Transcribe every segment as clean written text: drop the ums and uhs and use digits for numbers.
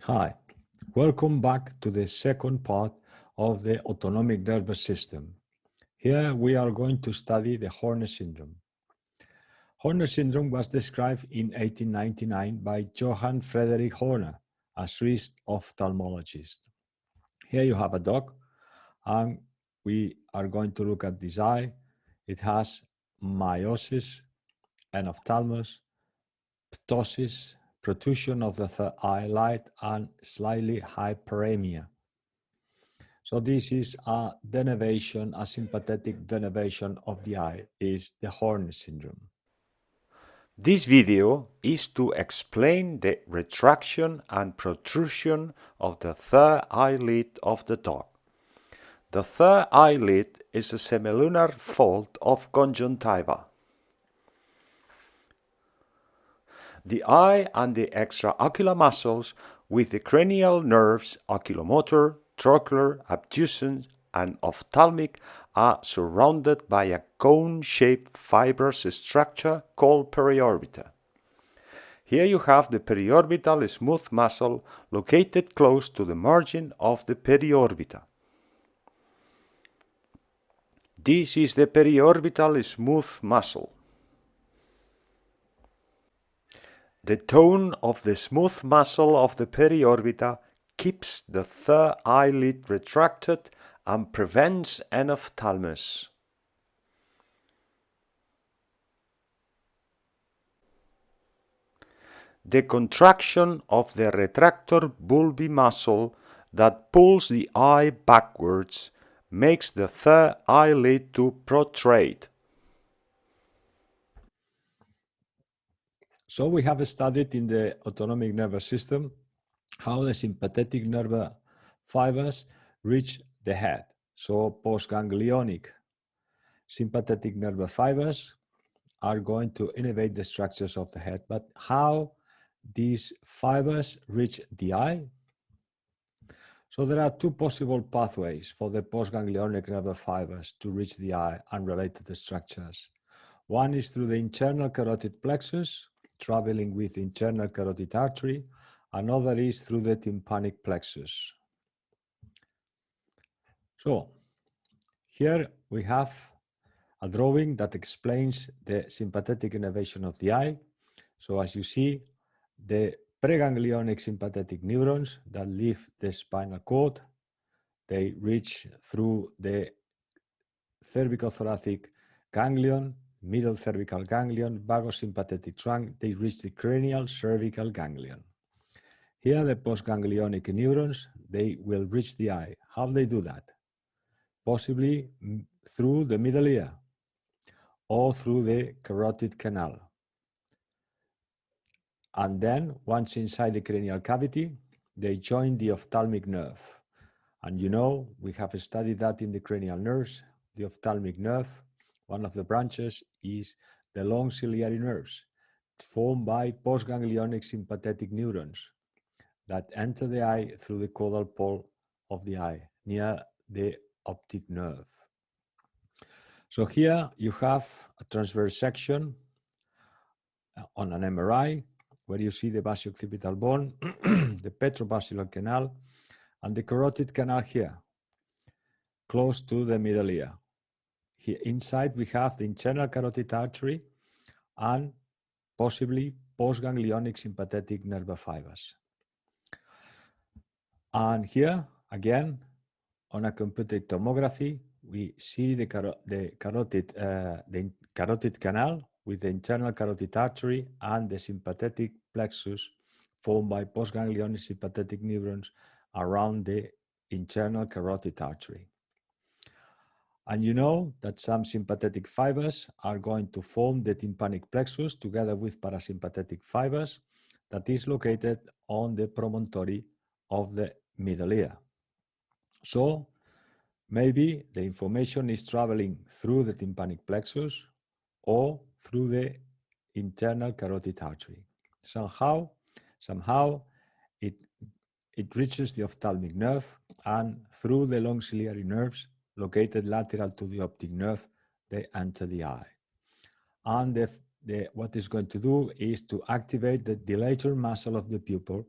Hi, welcome back to the second part of the autonomic nervous system. Here we are going to study the Horner syndrome. Horner syndrome was described in 1899 by Johann Friedrich Horner, a Swiss ophthalmologist. Here you have a dog, and we are going to look at this eye. It has meiosis, enophthalmos, ptosis, protrusion of the third eyelid, and slightly hyperemia. So this is a denervation, a sympathetic denervation of the eye, is the Horner syndrome. This video is to explain the retraction and protrusion of the third eyelid of the dog. The third eyelid is a semilunar fold of conjunctiva. The eye and the extraocular muscles with the cranial nerves oculomotor, trochlear, abducens, and ophthalmic are surrounded by a cone-shaped fibrous structure called periorbita. Here you have the periorbital smooth muscle located close to the margin of the periorbita. This is the periorbital smooth muscle. The tone of the smooth muscle of the periorbita keeps the third eyelid retracted and prevents enophthalmos. The contraction of the retractor bulbi muscle that pulls the eye backwards makes the third eyelid to protrude. So we have studied in the autonomic nervous system how the sympathetic nerve fibers reach the head. So postganglionic sympathetic nerve fibers are going to innervate the structures of the head. But how these fibers reach the eye? So there are two possible pathways for the postganglionic nerve fibers to reach the eye and related structures. One is through the internal carotid plexus, traveling with internal carotid artery. Another is through the tympanic plexus. So here we have a drawing that explains the sympathetic innervation of the eye. So as you see, the preganglionic sympathetic neurons that leave the spinal cord, they reach through the cervicothoracic ganglion, middle cervical ganglion, vagosympathetic trunk, they reach the cranial cervical ganglion. Here the postganglionic neurons, they will reach the eye. How do they do that? Possibly through the middle ear or through the carotid canal. And then, once inside the cranial cavity, they join the ophthalmic nerve. And you know, we have studied that in the cranial nerves. The ophthalmic nerve, one of the branches, is the long ciliary nerves, formed by postganglionic sympathetic neurons that enter the eye through the caudal pole of the eye, near the optic nerve. So here you have a transverse section on an MRI where you see the basio-occipital bone, the petrobasilar canal, and the carotid canal here, close to the middle ear. Here inside we have the internal carotid artery and possibly postganglionic sympathetic nerve fibers. And here, again, on a computed tomography, we see the carotid canal with the internal carotid artery and the sympathetic plexus formed by postganglionic sympathetic neurons around the internal carotid artery. And you know that some sympathetic fibers are going to form the tympanic plexus together with parasympathetic fibers that is located on the promontory of the middle ear. So maybe the information is traveling through the tympanic plexus or through the internal carotid artery. Somehow it reaches the ophthalmic nerve, and through the long ciliary nerves located lateral to the optic nerve, they enter the eye. And what it's going to do is to activate the dilator muscle of the pupil,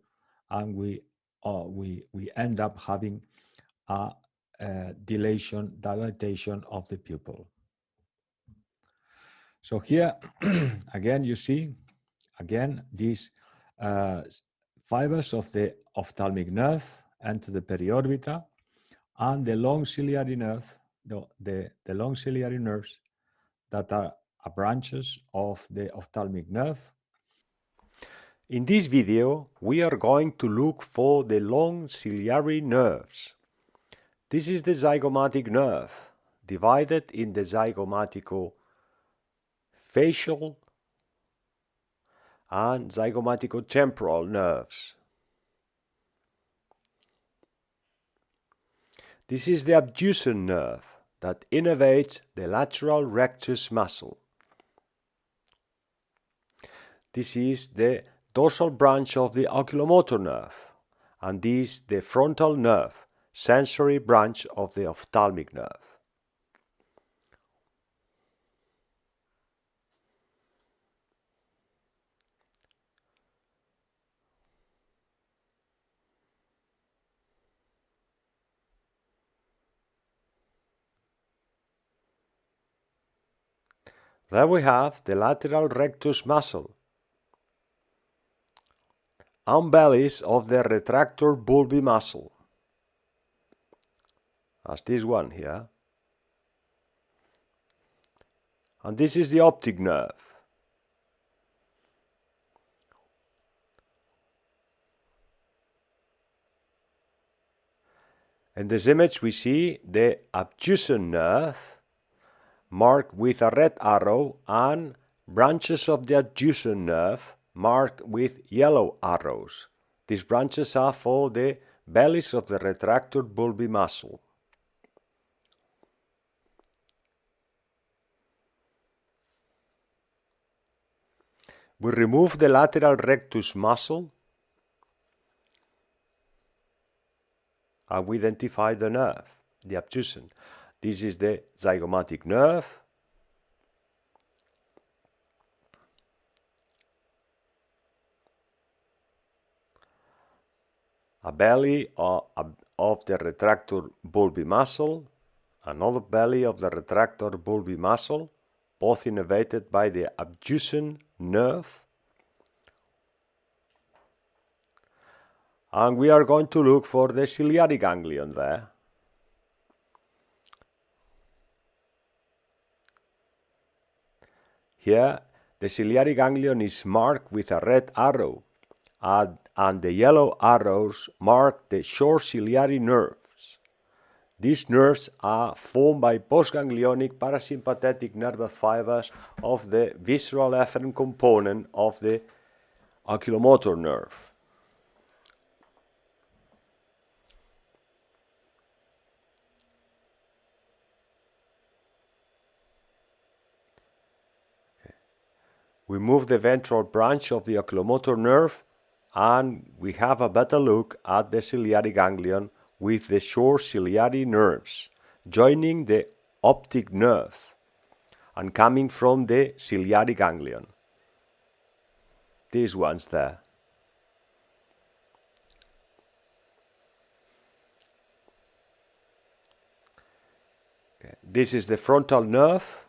and we we end up having a dilatation of the pupil. So here, again, you see, again, these fibers of the ophthalmic nerve enter the periorbita, and the long ciliary nerve, the long ciliary nerves that are branches of the ophthalmic nerve. In this video, we are going to look for the long ciliary nerves. This is the zygomatic nerve, divided in the zygomatico-facial and zygomatico-temporal nerves. This is the abducens nerve that innervates the lateral rectus muscle. This is the dorsal branch of the oculomotor nerve, and this the frontal nerve, sensory branch of the ophthalmic nerve. There we have the lateral rectus muscle and bellies of the retractor bulbi muscle, as this one here. And this is the optic nerve. In this image we see the abducens nerve marked with a red arrow and branches of the adducens nerve marked with yellow arrows. These branches are for the bellies of the retractor bulbi muscle. We remove the lateral rectus muscle and we identify the nerve, the abducens. This is the zygomatic nerve. A belly of the retractor bulbi muscle, another belly of the retractor bulbi muscle, both innervated by the abducens nerve. And we are going to look for the ciliary ganglion there. Here, the ciliary ganglion is marked with a red arrow, and the yellow arrows mark the short ciliary nerves. These nerves are formed by postganglionic parasympathetic nerve fibers of the visceral efferent component of the oculomotor nerve. We move the ventral branch of the oculomotor nerve and we have a better look at the ciliary ganglion with the short ciliary nerves joining the optic nerve and coming from the ciliary ganglion. These ones there. Okay. This is the frontal nerve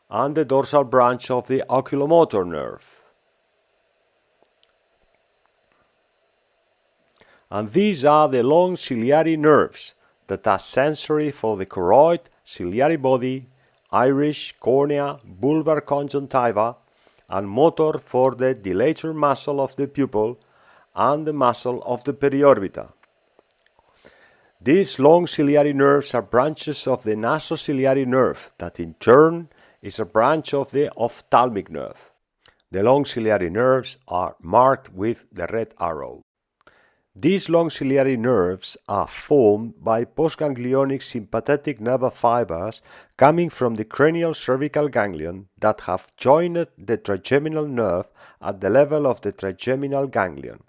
and the dorsal branch of the oculomotor nerve. And these are the long ciliary nerves that are sensory for the choroid, ciliary body, iris, cornea, bulbar conjunctiva, and motor for the dilator muscle of the pupil and the muscle of the periorbita. These long ciliary nerves are branches of the nasociliary nerve that in turn is a branch of the ophthalmic nerve. The long ciliary nerves are marked with the red arrow. These long ciliary nerves are formed by postganglionic sympathetic nerve fibers coming from the cranial cervical ganglion that have joined the trigeminal nerve at the level of the trigeminal ganglion.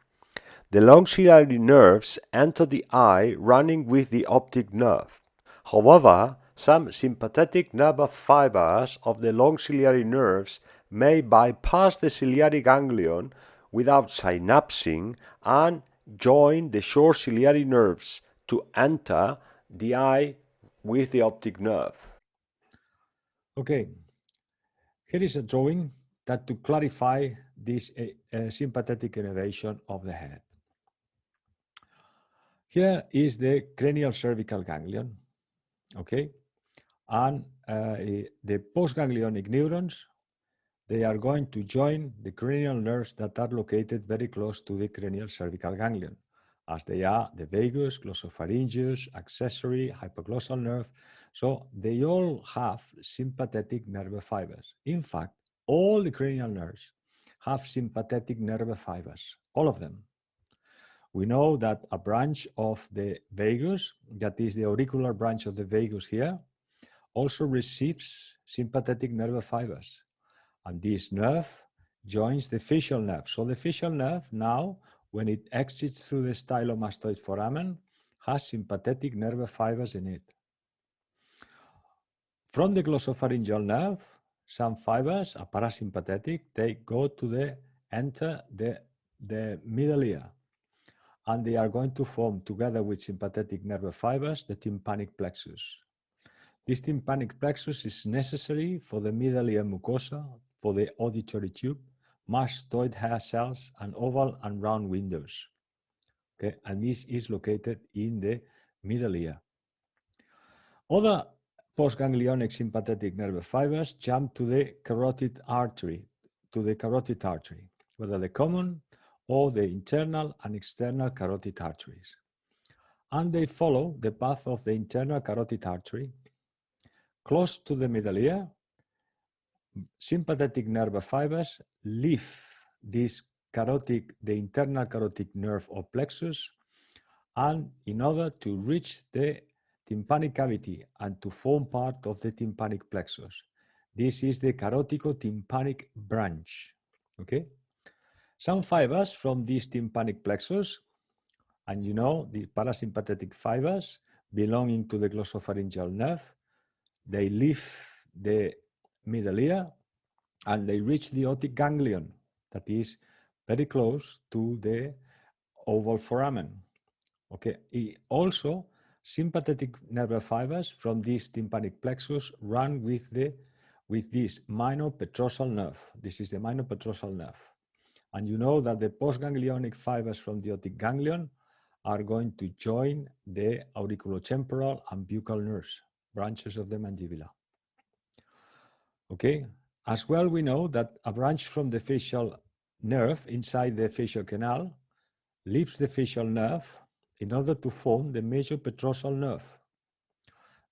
The long ciliary nerves enter the eye running with the optic nerve. However, some sympathetic nerve fibers of the long ciliary nerves may bypass the ciliary ganglion without synapsing and join the short ciliary nerves to enter the eye with the optic nerve. Okay, here is a drawing that to clarify this sympathetic innervation of the head. Here is the cranial cervical ganglion, okay? And the postganglionic neurons, they are going to join the cranial nerves that are located very close to the cranial cervical ganglion, as they are the vagus, glossopharyngeus, accessory, hypoglossal nerve. So they all have sympathetic nerve fibers. In fact, all the cranial nerves have sympathetic nerve fibers, all of them. We know that a branch of the vagus, that is the auricular branch of the vagus here, also receives sympathetic nerve fibers. And this nerve joins the facial nerve. So the facial nerve now, when it exits through the stylomastoid foramen, has sympathetic nerve fibers in it. From the glossopharyngeal nerve, some fibers are parasympathetic. They go to enter the middle ear. And they are going to form, together with sympathetic nerve fibers, the tympanic plexus. This tympanic plexus is necessary for the middle ear mucosa, for the auditory tube, mastoid hair cells, and oval and round windows. Okay, and this is located in the middle ear. Other postganglionic sympathetic nerve fibers jump to the carotid artery, whether the common or the internal and external carotid arteries. And they follow the path of the internal carotid artery. Close to the middle ear, sympathetic nerve fibers leave the internal carotid nerve or plexus, and in order to reach the tympanic cavity and to form part of the tympanic plexus. This is the carotico-tympanic branch. Okay? Some fibers from this tympanic plexus, and you know the parasympathetic fibers belonging to the glossopharyngeal nerve, they leave the middle ear and they reach the otic ganglion that is very close to the oval foramen. Okay. Also, sympathetic nerve fibers from this tympanic plexus run with this Mesopetrosal nerve. This is the Mesopetrosal nerve. And you know that the postganglionic fibers from the otic ganglion are going to join the auriculotemporal and buccal nerves, branches of the mandibular. Okay. As well, we know that a branch from the facial nerve inside the facial canal leaves the facial nerve in order to form the Mesopetrosal nerve.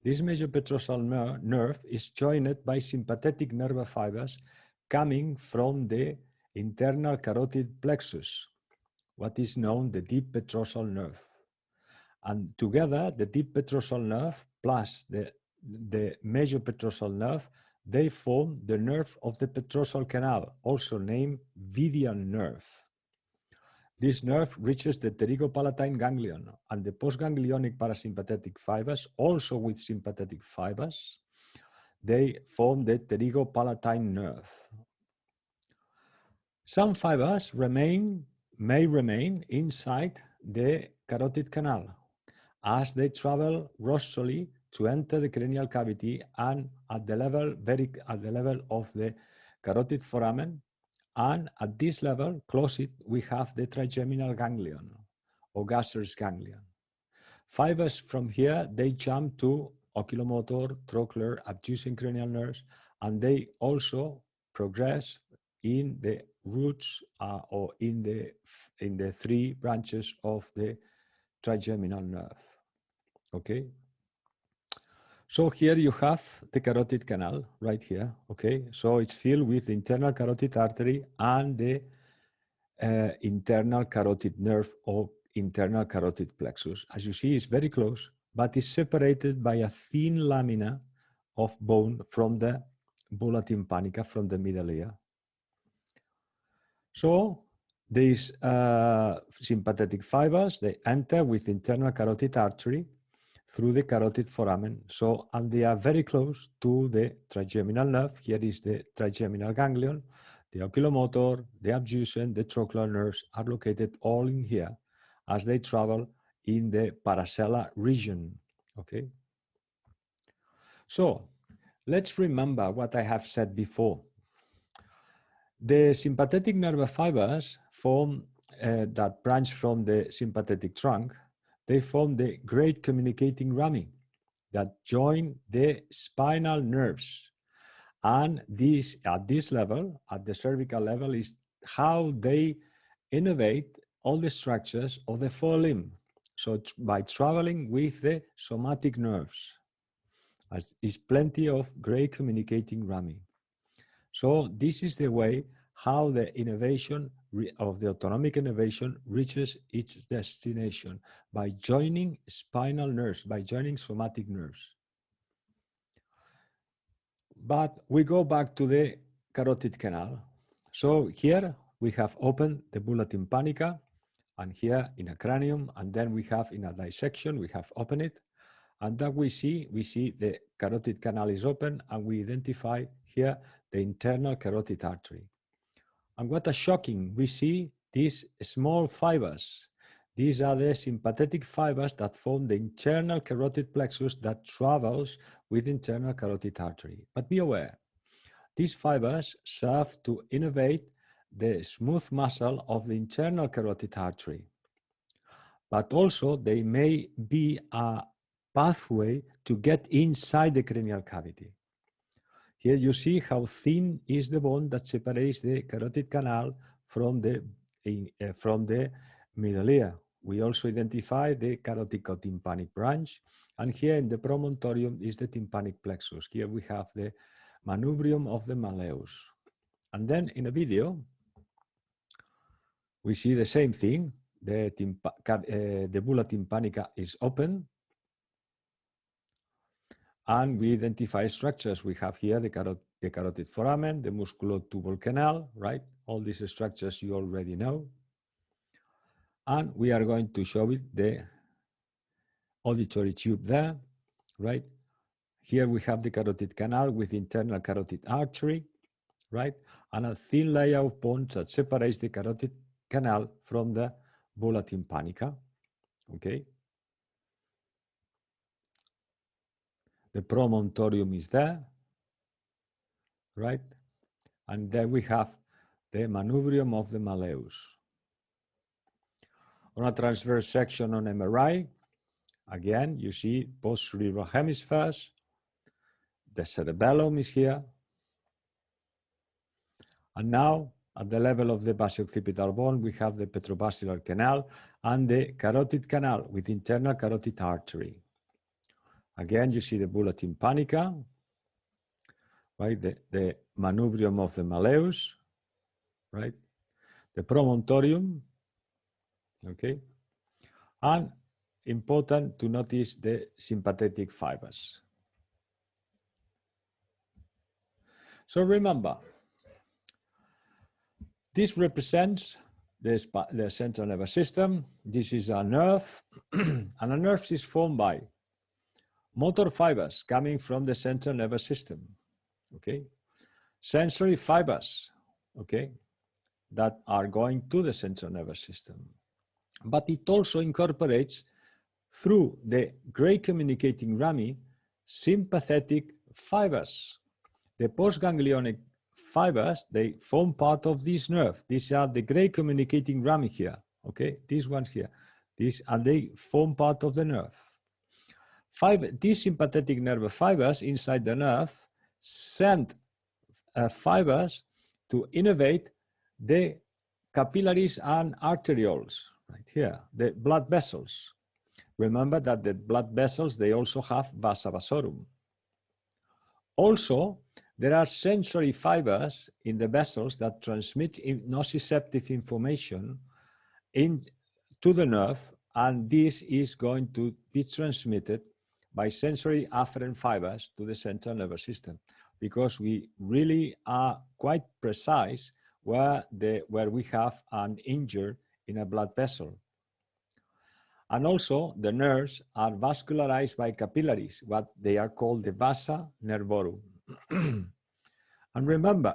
This Mesopetrosal nerve is joined by sympathetic nerve fibers coming from the internal carotid plexus, what is known the deep petrosal nerve. And together, the deep petrosal nerve plus the Mesopetrosal nerve, they form the nerve of the petrosal canal, also named Vidian nerve. This nerve reaches the pterygopalatine ganglion, and the postganglionic parasympathetic fibers, also with sympathetic fibers, they form the pterygopalatine nerve. Some fibers may remain inside the carotid canal as they travel rostrally to enter the cranial cavity, and at the level of the carotid foramen. And at this level, close it, we have the trigeminal ganglion or Gasser's ganglion. Fibers from here, they jump to oculomotor, trochlear, abducing cranial nerves, and they also progress in the roots or in the three branches of the trigeminal nerve. Okay. So here you have the carotid canal right here, okay? So it's filled with internal carotid artery and the internal carotid nerve or internal carotid plexus. As you see, it's very close, but it's separated by a thin lamina of bone from the bulla tympanica, from the middle ear. So these sympathetic fibers, they enter with internal carotid artery through the carotid foramen. So, and they are very close to the trigeminal nerve. Here is the trigeminal ganglion, the oculomotor, the abducens, the trochlear nerves are located all in here as they travel in the paracellar region, okay? So, let's remember what I have said before. The sympathetic nerve fibers form that branch from the sympathetic trunk. They form the great communicating rami that join the spinal nerves. And this, at this level, at the cervical level, is how they innervate all the structures of the forelimb. So by traveling with the somatic nerves, is plenty of great communicating rami. So this is the way how the innervation of the autonomic innervation reaches its destination, by joining spinal nerves, by joining somatic nerves. But we go back to the carotid canal. So here we have opened the bulla tympanica, and here in a cranium, and then we have in a dissection, we have opened it, and that we see the carotid canal is open, and we identify here the internal carotid artery. And what a shocking, we see these small fibers. These are the sympathetic fibers that form the internal carotid plexus that travels with internal carotid artery. But be aware, these fibers serve to innervate the smooth muscle of the internal carotid artery. But also they may be a pathway to get inside the cranial cavity. Here you see how thin is the bone that separates the carotid canal from the middle ear. We also identify the caroticotympanic branch, and here in the promontorium is the tympanic plexus. Here we have the manubrium of the malleus. And then in a video, we see the same thing. The bulla tympanica is open, and we identify structures. We have here the carotid foramen, the musculotubal canal, right? All these structures you already know. And we are going to show it the auditory tube there, right? Here we have the carotid canal with internal carotid artery, right? And a thin layer of bones that separates the carotid canal from the bulla tympanica, okay? The promontorium is there, right? And then we have the manubrium of the malleus. On a transverse section on MRI, again, you see post-cerebral hemispheres. The cerebellum is here. And now, at the level of the basioccipital bone, we have the petrobasilar canal and the carotid canal with internal carotid artery. Again, you see the bulla tympanica, right? The manubrium of the malleus, right? The promontorium, okay? And important to notice the sympathetic fibers. So remember, this represents the central nervous system. This is a nerve, and a nerve is formed by motor fibers coming from the central nervous system, okay? Sensory fibers, okay, that are going to the central nervous system. But it also incorporates, through the great communicating rami, sympathetic fibers. The postganglionic fibers, they form part of this nerve. These are the great communicating rami here, okay? These ones here, and they form part of the nerve. These sympathetic nerve fibers inside the nerve send fibers to innervate the capillaries and arterioles, right here, the blood vessels. Remember that the blood vessels, they also have vasa vasorum. Also, there are sensory fibers in the vessels that transmit nociceptive information to the nerve, and this is going to be transmitted by sensory afferent fibers to the central nervous system, because we really are quite precise where we have an injury in a blood vessel. And also the nerves are vascularized by capillaries, what they are called the vasa nervorum. And remember,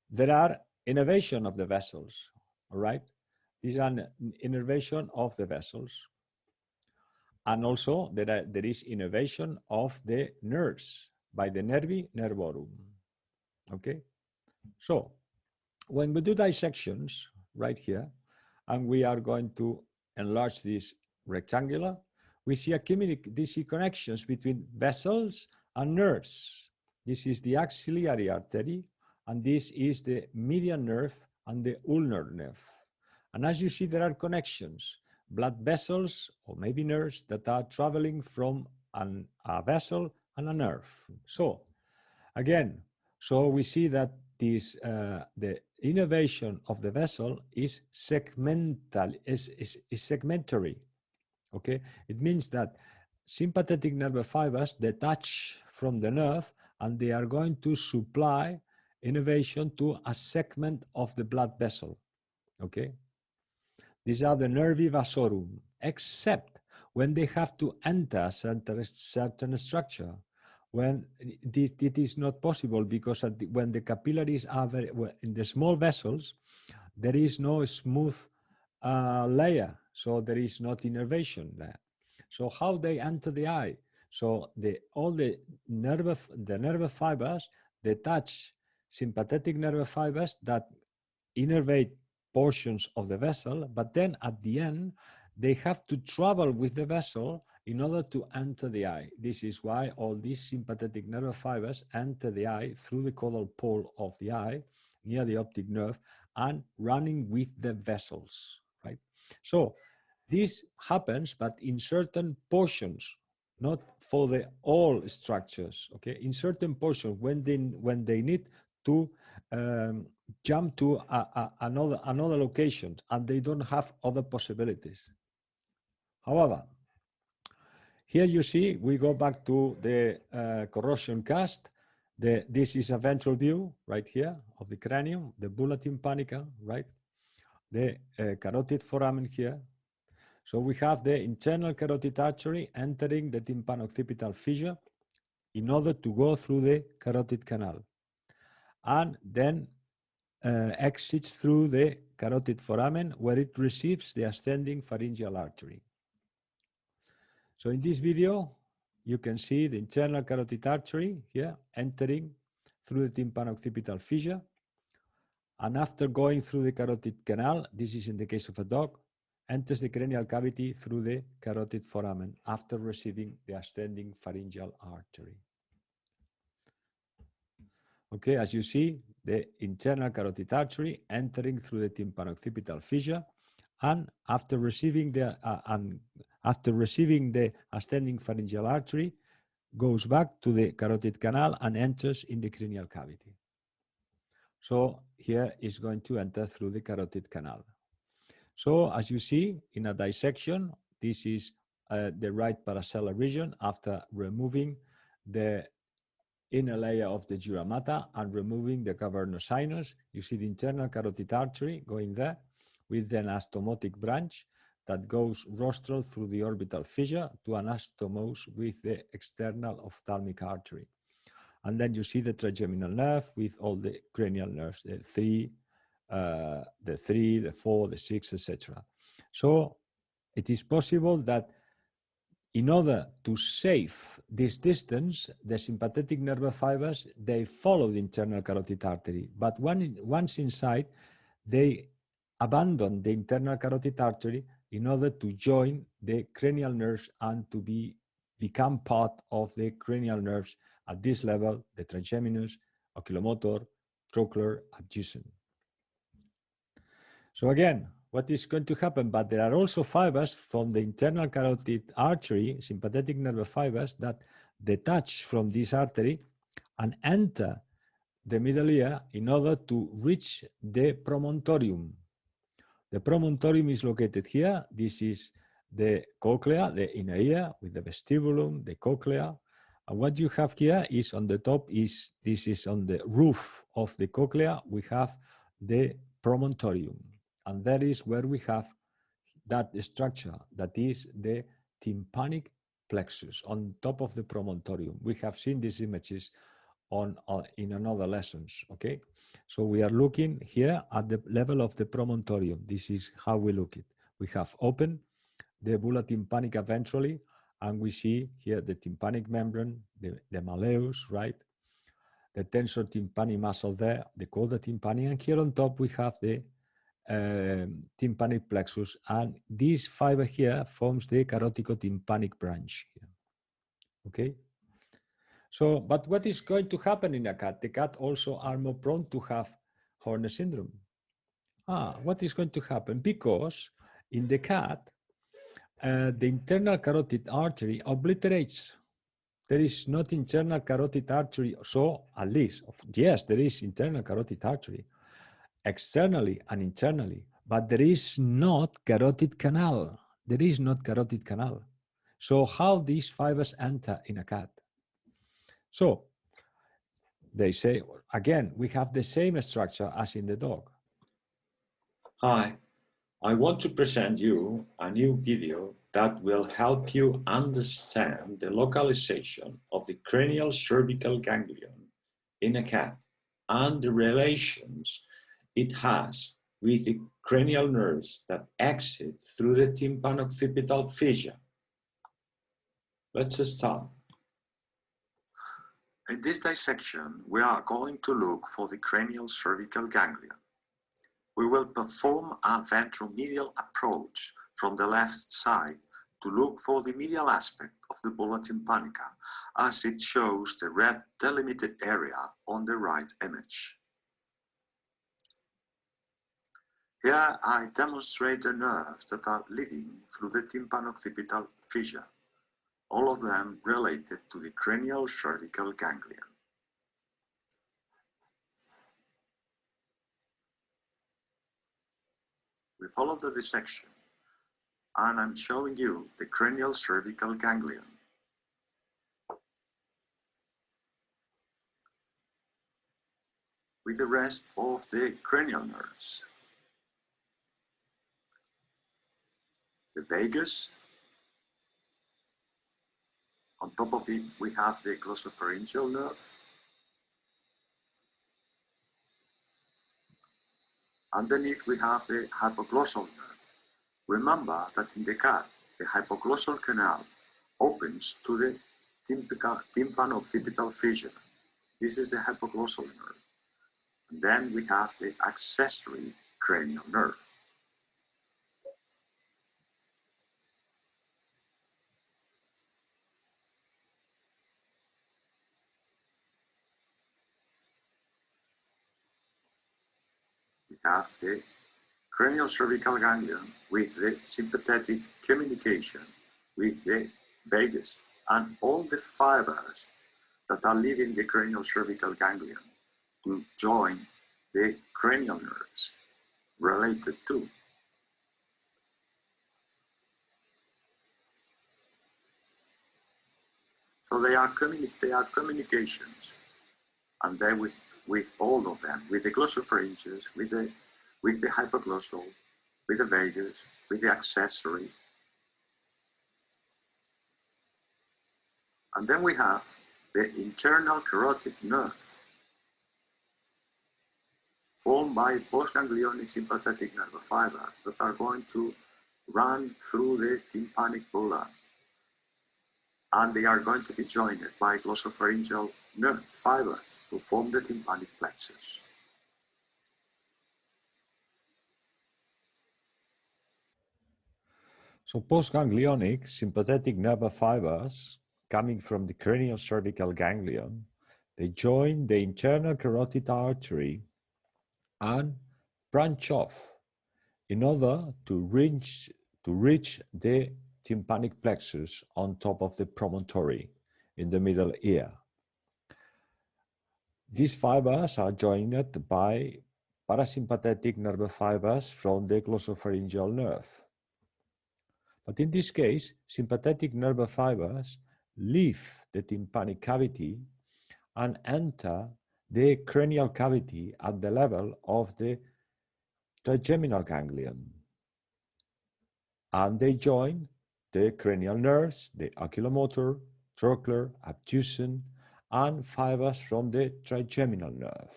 there are innervation of the vessels, all right? These are innervation of the vessels. And also there is innervation of the nerves by the nervi nervorum, okay? So when we do dissections right here, and we are going to enlarge this rectangular, we see connections between vessels and nerves. This is the axillary artery, and this is the median nerve and the ulnar nerve. And as you see, there are connections, blood vessels or maybe nerves that are traveling from a vessel and a nerve. So again, so we see that this the innervation of the vessel is segmental, is segmentary. Okay, it means that sympathetic nerve fibers detach from the nerve and they are going to supply innervation to a segment of the blood vessel. Okay, these are the nervi vasorum, except when they have to enter a certain structure. When it is not possible because when the capillaries are in the small vessels, there is no smooth layer, so there is not innervation there. So how they enter the eye? So all the nerve fibers detach sympathetic nerve fibers that innervate portions of the vessel, but then at the end, they have to travel with the vessel in order to enter the eye. This is why all these sympathetic nerve fibers enter the eye through the caudal pole of the eye, near the optic nerve, and running with the vessels, right? So this happens, but in certain portions, not for the all structures, okay? In certain portions, when they need to jump to another location and they don't have other possibilities. However, here you see, we go back to the corrosion cast. This is a ventral view right here of the cranium, the bulla tympanica, right? The carotid foramen here. So we have the internal carotid artery entering the tympanoccipital fissure in order to go through the carotid canal. And then exits through the carotid foramen where it receives the ascending pharyngeal artery. So in this video, you can see the internal carotid artery here entering through the tympanoccipital fissure. And after going through the carotid canal, this is in the case of a dog, enters the cranial cavity through the carotid foramen after receiving the ascending pharyngeal artery. Okay, as you see, the internal carotid artery entering through the tympanoccipital fissure, and after receiving the ascending pharyngeal artery, goes back to the carotid canal and enters in the cranial cavity. So here is going to enter through the carotid canal. So as you see in a dissection, this is the right paracellar region after removing the inner layer of the dura mater and removing the cavernous sinus. You see the internal carotid artery going there with an anastomotic branch that goes rostral through the orbital fissure to anastomose with the external ophthalmic artery. And then you see the trigeminal nerve with all the cranial nerves, the 3, the 4, the 6, etc. So it is possible that in order to save this distance, the sympathetic nerve fibers, they follow the internal carotid artery. But once inside, they abandon the internal carotid artery in order to join the cranial nerves and to become part of the cranial nerves at this level, the trigeminus, oculomotor, trochlear, abducens. So again, what is going to happen? But there are also fibers from the internal carotid artery, sympathetic nerve fibers, that detach from this artery and enter the middle ear in order to reach the promontorium. The promontorium is located here. This is the cochlea, the inner ear with the vestibulum, the cochlea. And what you have here is on the top this is on the roof of the cochlea, we have the promontorium. And that is where we have that structure that is the tympanic plexus on top of the promontorium. We have seen these images in another lessons, okay? So we are looking here at the level of the promontorium. This is how we look it. We have opened the bulla tympanica ventrally, and we see here the tympanic membrane, the malleus, right? The tensor tympani muscle there, the cauda tympani, and here on top we have the tympanic plexus, and this fiber here forms the caroticotympanic branch here. Okay? So, but what is going to happen in a cat? The cat also are more prone to have Horner syndrome. What is going to happen? Because in the cat, the internal carotid artery obliterates. There is not internal carotid artery, so at least, yes, there is internal carotid artery, externally and internally, but there is not carotid canal. There is not carotid canal. So how these fibers enter in a cat? So they say, again, we have the same structure as in the dog. Hi, I want to present you a new video that will help you understand the localization of the cranial cervical ganglion in a cat and the relations it has with the cranial nerves that exit through the tympanoccipital fissure. Let's start. In this dissection, we are going to look for the cranial cervical ganglion. We will perform a ventromedial approach from the left side to look for the medial aspect of the bulla tympanica, as it shows the red delimited area on the right image. Here I demonstrate the nerves that are leading through the tympanoccipital fissure, all of them related to the cranial cervical ganglion. We follow the dissection, and I'm showing you the cranial cervical ganglion. With the rest of the cranial nerves. The vagus. On top of it, we have the Glossopharyngeal Nerve. Underneath, we have the hypoglossal nerve. Remember that in the cat, the hypoglossal canal opens to the tympanoccipital fissure. This is the hypoglossal nerve. And then we have the accessory cranial nerve. We have the cranial cervical ganglion with the sympathetic communication with the vagus and all the fibers that are leaving the cranial cervical ganglion to join the cranial nerves related to. So they are communications, and they with all of them, with the glossopharyngeus, with the hypoglossal, with the vagus, with the accessory. And then we have the internal carotid nerve, formed by postganglionic sympathetic nerve fibers that are going to run through the tympanic bulla, and they are going to be joined by glossopharyngeal nerve fibers to form the tympanic plexus. So postganglionic sympathetic nerve fibers coming from the cranial cervical ganglion, they join the internal carotid artery and branch off in order to reach the tympanic plexus on top of the promontory in the middle ear. These fibers are joined by parasympathetic nerve fibers from the glossopharyngeal nerve. But in this case, sympathetic nerve fibers leave the tympanic cavity and enter the cranial cavity at the level of the trigeminal ganglion. and they join the cranial nerves, the oculomotor, trochlear, abducen, and fibers from the trigeminal nerve.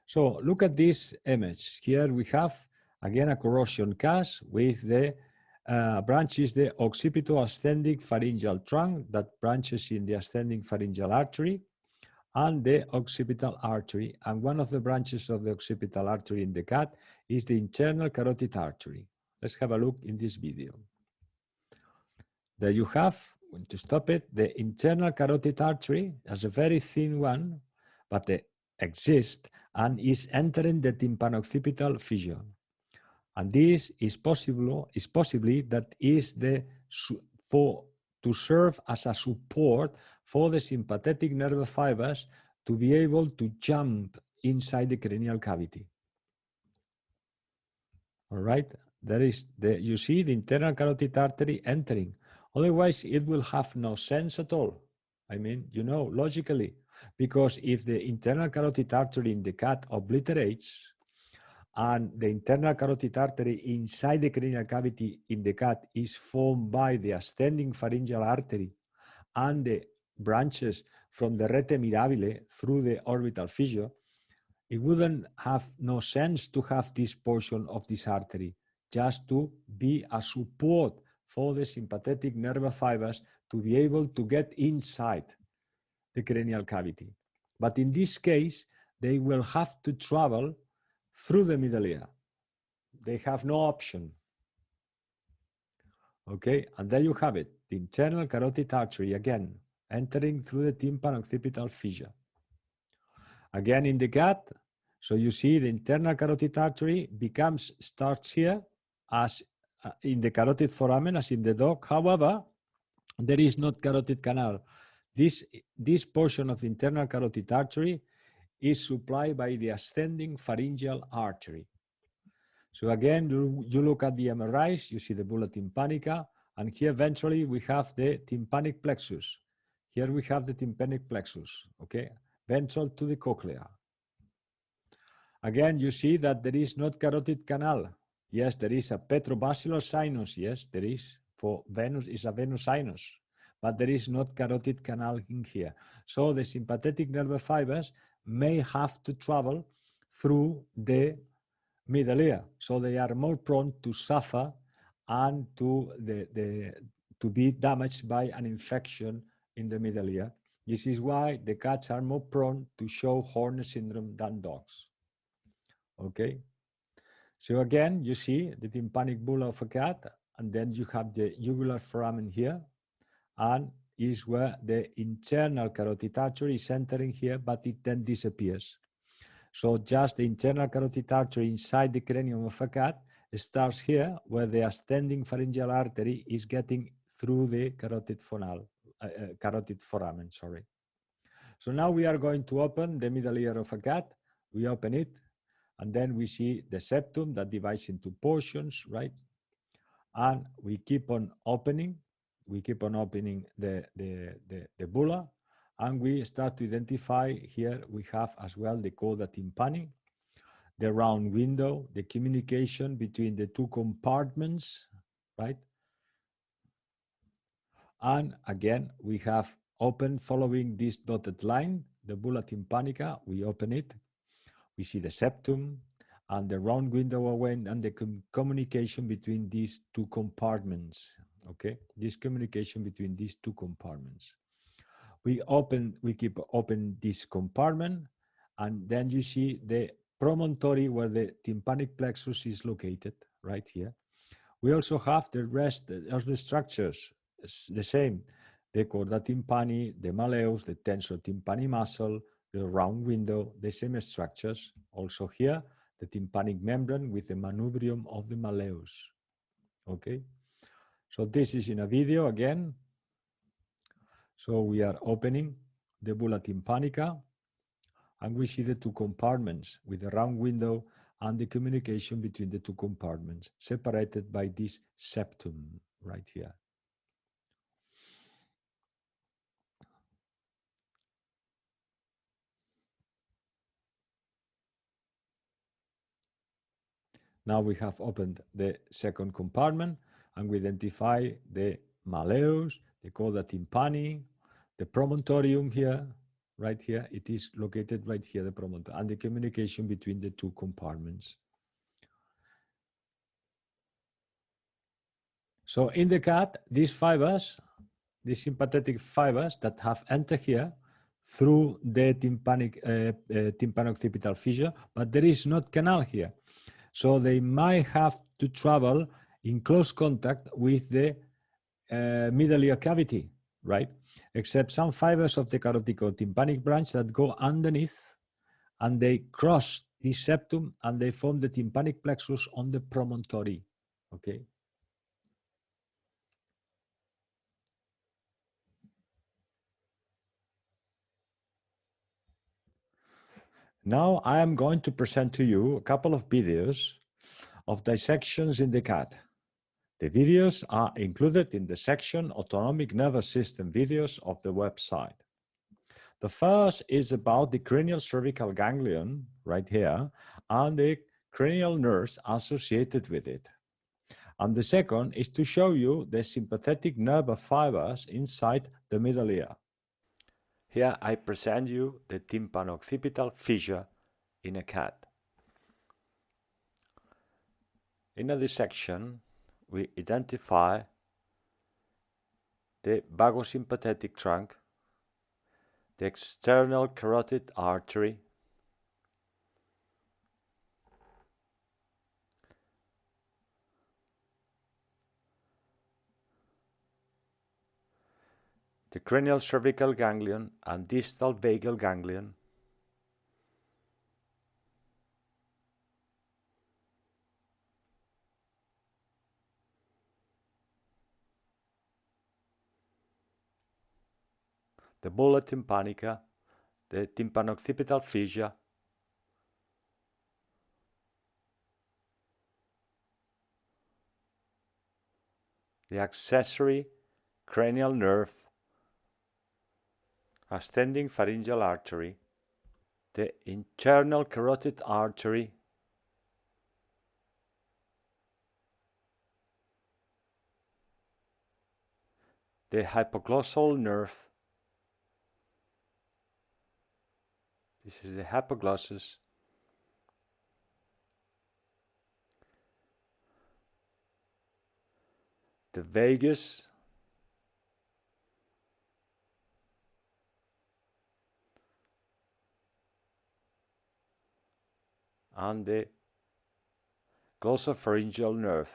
So look at this image. Here we have, again, a corrosion cast with the branches, the occipito-ascending pharyngeal trunk that branches in the ascending pharyngeal artery and the occipital artery. And one of the branches of the occipital artery in the cat is the internal carotid artery. Let's have a look in this video. There you have, to stop it, the internal carotid artery as a very thin one, but it exists and is entering the tympanoccipital fissure. And this is possibly that is to serve as a support for the sympathetic nerve fibers to be able to jump inside the cranial cavity. All right, you see the internal carotid artery entering. Otherwise, it will have no sense at all. I mean, logically, because if the internal carotid artery in the cat obliterates, and the internal carotid artery inside the cranial cavity in the cat is formed by the ascending pharyngeal artery and the branches from the rete mirabile through the orbital fissure, it wouldn't have no sense to have this portion of this artery just to be a support for the sympathetic nerve fibers to be able to get inside the cranial cavity. But in this case, they will have to travel through the middle ear. They have no option. Okay, and there you have it, the internal carotid artery again, entering through the tympanoccipital fissure. Again in the cat, so you see the internal carotid artery starts here as in the carotid foramen as in the dog. However, there is not carotid canal. This portion of the internal carotid artery is supplied by the ascending pharyngeal artery. So again, you look at the MRIs, you see the bulla tympanica, and here ventrally we have the tympanic plexus. Here we have the tympanic plexus, okay? Ventral to the cochlea. Again, you see that there is not carotid canal. Yes, there is a petrobascular sinus. Yes, there is. For venous is a venous sinus, but there is not carotid canal in here. So the sympathetic nerve fibers may have to travel through the middle ear, so they are more prone to suffer and to be damaged by an infection in the middle ear. This is why the cats are more prone to show Horner syndrome than dogs. Okay, so again, you see the tympanic bulla of a cat, and then you have the uvular foramen here, and is where the internal carotid artery is entering here, but it then disappears. So just the internal carotid artery inside the cranium of a cat starts here, where the ascending pharyngeal artery is getting through the carotid foramen. Sorry. So now we are going to open the middle ear of a cat. We open it, and then we see the septum that divides into portions, right? And we keep on opening. We keep on opening the bulla, and we start to identify here we have as well the coda tympani, the round window, the communication between the two compartments, right? And again, we have open following this dotted line, the bulla tympanica, we open it. We see the septum and the round window away and the communication between these two compartments. Okay, this communication between these two compartments. We keep open this compartment, and then you see the promontory where the tympanic plexus is located, right here. We also have the rest of the structures, the same, the chorda tympani, the malleus, the tensor tympani muscle, the round window, the same structures. Also here, the tympanic membrane with the manubrium of the malleus. Okay, so this is in a video again. So we are opening the bulla tympanica, and we see the two compartments with the round window and the communication between the two compartments separated by this septum right here. Now we have opened the second compartment and we identify the malleus, the coda tympani, the promontorium here, right here. It is located right here, the promontorium, and the communication between the two compartments. So in the cat, these fibers, these sympathetic fibers that have entered here through the tympanoccipital fissure, but there is not canal here. So they might have to travel in close contact with the middle ear cavity, right? Except some fibers of the caroticotympanic branch that go underneath and they cross the septum and they form the tympanic plexus on the promontory, okay? Now I am going to present to you a couple of videos of dissections in the cat. The videos are included in the section Autonomic Nervous System videos of the website. The first is about the cranial cervical ganglion, right here, and the cranial nerves associated with it. And the second is to show you the sympathetic nerve fibers inside the middle ear. Here I present you the tympanoccipital fissure in a cat. In a dissection, we identify the vagosympathetic trunk, the external carotid artery, the cranial cervical ganglion and distal vagal ganglion, the bulla tympanica, the tympanoccipital fissure, the accessory cranial nerve, ascending pharyngeal artery, the internal carotid artery, the hypoglossal nerve. This is the hypoglossus, the vagus, and the glossopharyngeal nerve.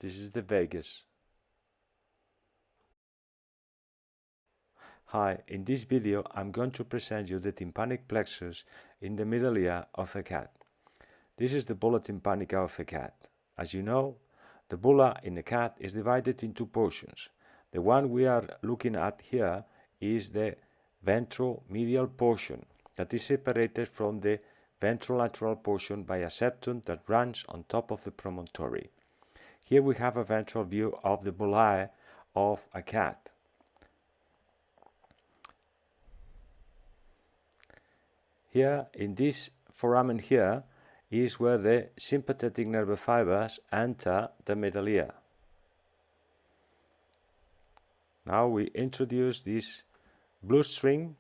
This is the vagus. Hi, in this video I'm going to present you the tympanic plexus in the middle ear of a cat. This is the bulla tympanica of a cat. As you know, the bulla in a cat is divided into portions. The one we are looking at here is the ventral medial portion that is separated from the ventrolateral portion by a septum that runs on top of the promontory. Here we have a ventral view of the bullae of a cat. Here, in this foramen here, is where the sympathetic nerve fibers enter the middle ear. Now we introduce this blue string,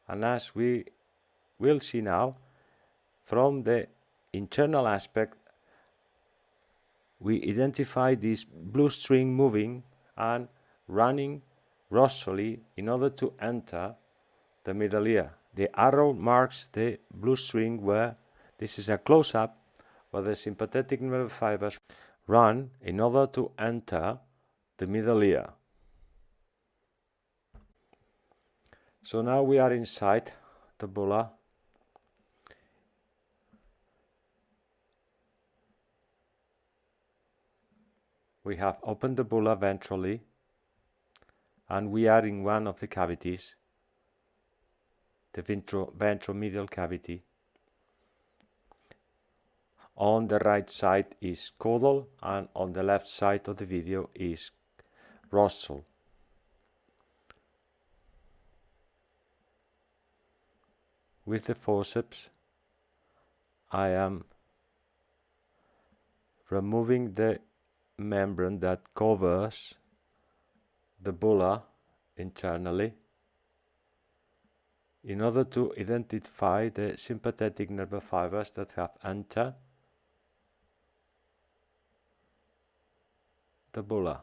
and as we will see now, from the internal aspect, we identify this blue string moving and running rostrally in order to enter the middle ear. The arrow marks the blue string where this is a close-up where the sympathetic nerve fibers run in order to enter the middle ear. So now we are inside the bulla. We have opened the bulla ventrally and we are in one of the cavities, the ventromedial cavity. On the right side is caudal and on the left side of the video is rostral. with the forceps I am removing the membrane that covers the bulla internally in order to identify the sympathetic nerve fibers that have entered the bulla.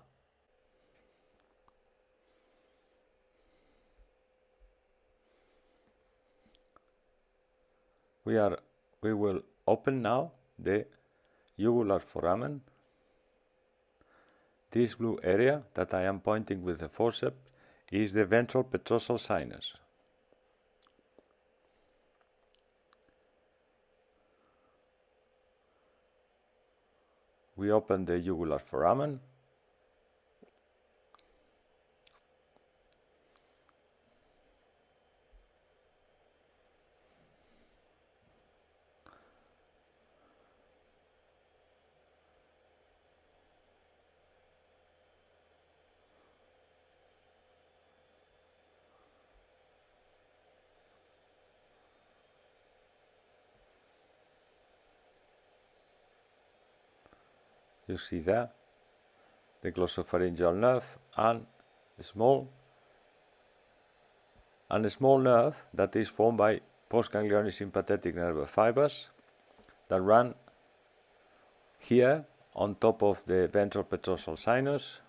We will open now the uvular foramen. This blue area that I am pointing with the forceps is the ventral petrosal sinus. We open the uvular foramen. You see there the glossopharyngeal nerve and a small nerve that is formed by postganglionic sympathetic nerve fibers that run here on top of the ventral petrosal sinus.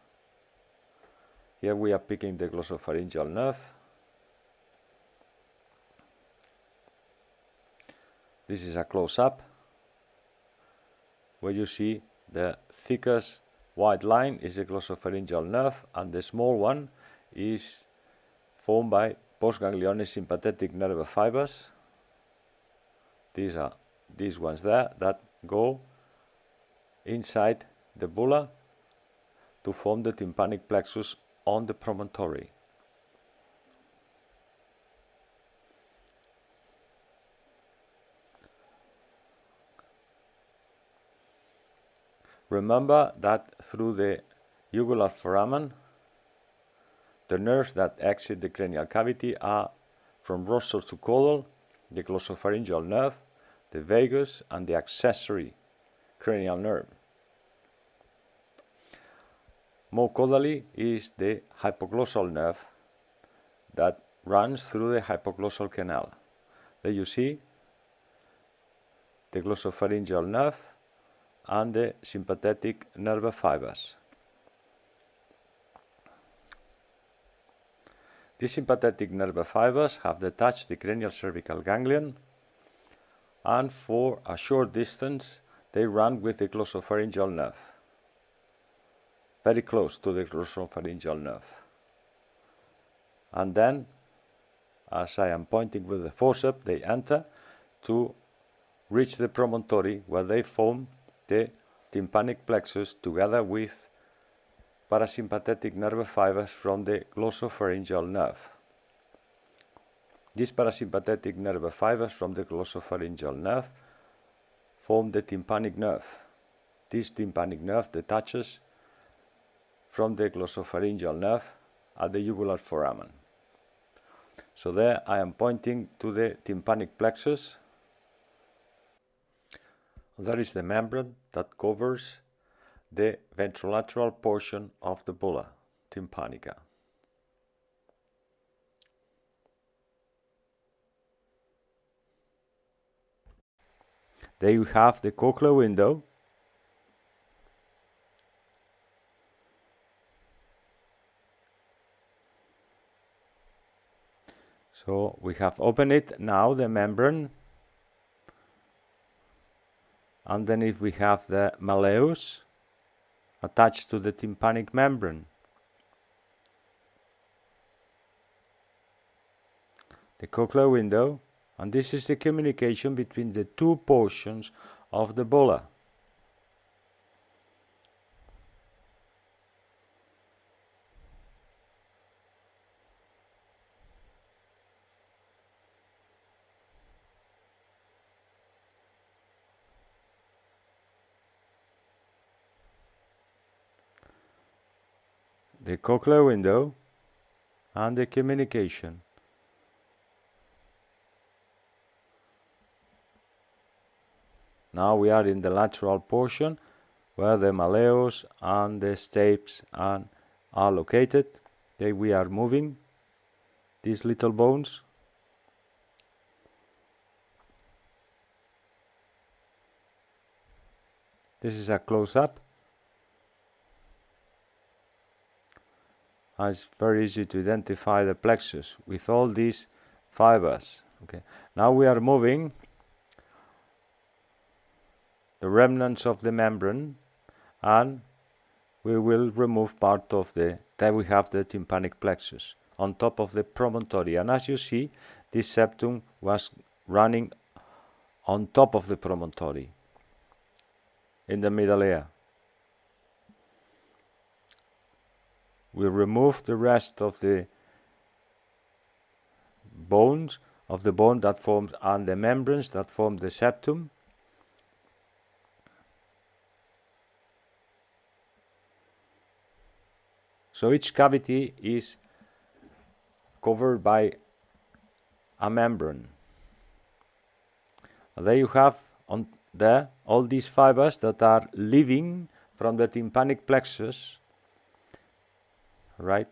Here we are picking the glossopharyngeal nerve. This is a close-up where you see the thickest white line is the glossopharyngeal nerve, and the small one is formed by postganglionic sympathetic nerve fibers. These are these ones there that go inside the bulla to form the tympanic plexus on the promontory. Remember that through the uvular foramen, the nerves that exit the cranial cavity are from rostral to caudal, the glossopharyngeal nerve, the vagus, and the accessory cranial nerve. More caudally is the hypoglossal nerve that runs through the hypoglossal canal. There you see the glossopharyngeal nerve and the sympathetic nerve fibers. These sympathetic nerve fibers have detached the cranial cervical ganglion, and for a short distance they run with the glossopharyngeal nerve, very close to the glossopharyngeal nerve. And then, as I am pointing with the forceps, they enter to reach the promontory, where they form the tympanic plexus together with parasympathetic nerve fibers from the glossopharyngeal nerve. These parasympathetic nerve fibers from the glossopharyngeal nerve form the tympanic nerve. This tympanic nerve detaches from the glossopharyngeal nerve at the uvular foramen. So there I am pointing to the tympanic plexus. There is the membrane that covers the ventrolateral portion of the bulla tympanica. There you have the cochlear window. So we have opened it now, the membrane. Underneath we have the malleus attached to the tympanic membrane. The cochlear window, and this is the communication between the two portions of the bulla. The cochlear window and the communication. Now we are in the lateral portion where the malleus and the stapes are located. There we are moving these little bones. This is a close-up. It's very easy to identify the plexus with all these fibers. Okay. Now we are moving the remnants of the membrane, and we will remove part of the, there we have the tympanic plexus on top of the promontory. And as you see, this septum was running on top of the promontory in the middle ear. We remove the rest of the bones, of the bone that forms, and the membranes that form the septum. So each cavity is covered by a membrane. And there you have on there all these fibers that are leaving from the tympanic plexus, right?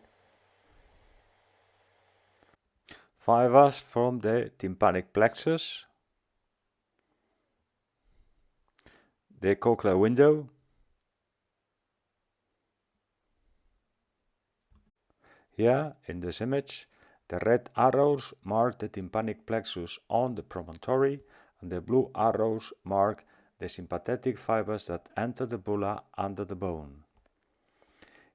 Fibers from the tympanic plexus, the cochlear window, here in this image, the red arrows mark the tympanic plexus on the promontory, and the blue arrows mark the sympathetic fibers that enter the bulla under the bone.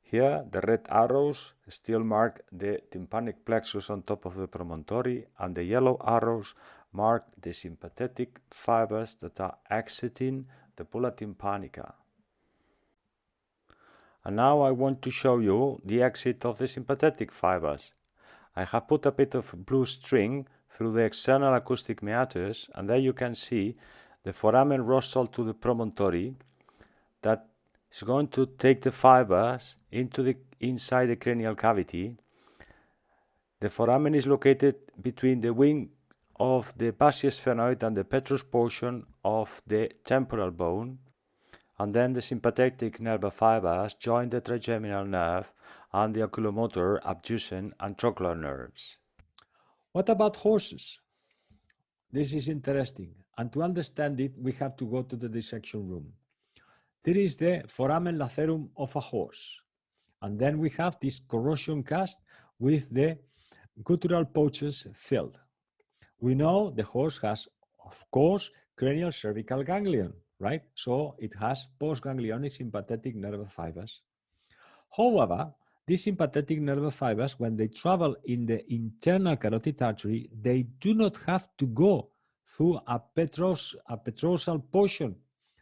Here, the red arrows still mark the tympanic plexus on top of the promontory, and the yellow arrows mark the sympathetic fibers that are exiting the bulla tympanica. And now I want to show you the exit of the sympathetic fibers. I have put a bit of blue string through the external acoustic meatus, and there you can see the foramen rostral to the promontory that is going to take the fibers inside the cranial cavity. The foramen is located between the wing of the basisphenoid and the petrous portion of the temporal bone, and then the sympathetic nerve fibers join the trigeminal nerve and the oculomotor, abducens, and trochlear nerves. What about horses? This is interesting, and to understand it, we have to go to the dissection room. There is the foramen lacerum of a horse, and then we have this corrosion cast with the guttural pouches filled. We know the horse has, of course, cranial cervical ganglion, right? So it has postganglionic sympathetic nerve fibers. However, these sympathetic nerve fibers, when they travel in the internal carotid artery, they do not have to go through a petrosal portion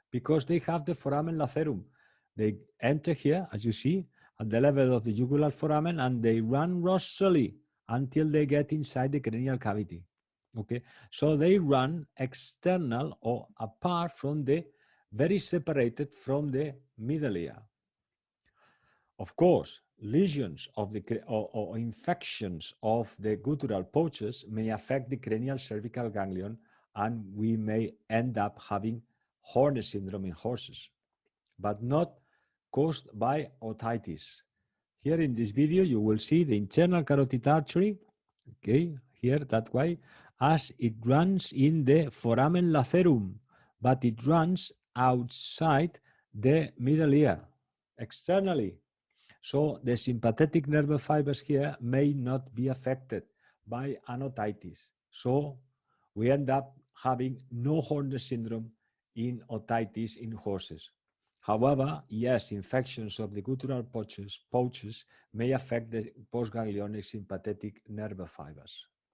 because they have the foramen lacerum. They enter here, as you see, at the level of the uvular foramen, and they run rostrally until they get inside the cranial cavity. Okay, so they run external or apart from the, very separated from the middle ear. Of course, lesions of the or infections of the guttural pouches may affect the cranial cervical ganglion, and we may end up having Horner syndrome in horses, but not caused by otitis. Here in this video, you will see the internal carotid artery, okay, here that way, as it runs in the foramen lacerum, but it runs outside the middle ear, externally. So the sympathetic nerve fibers here may not be affected by an otitis. So we end up having no Horner syndrome in otitis in horses. However, yes, infections of the guttural pouches may affect the postganglionic sympathetic nerve fibers.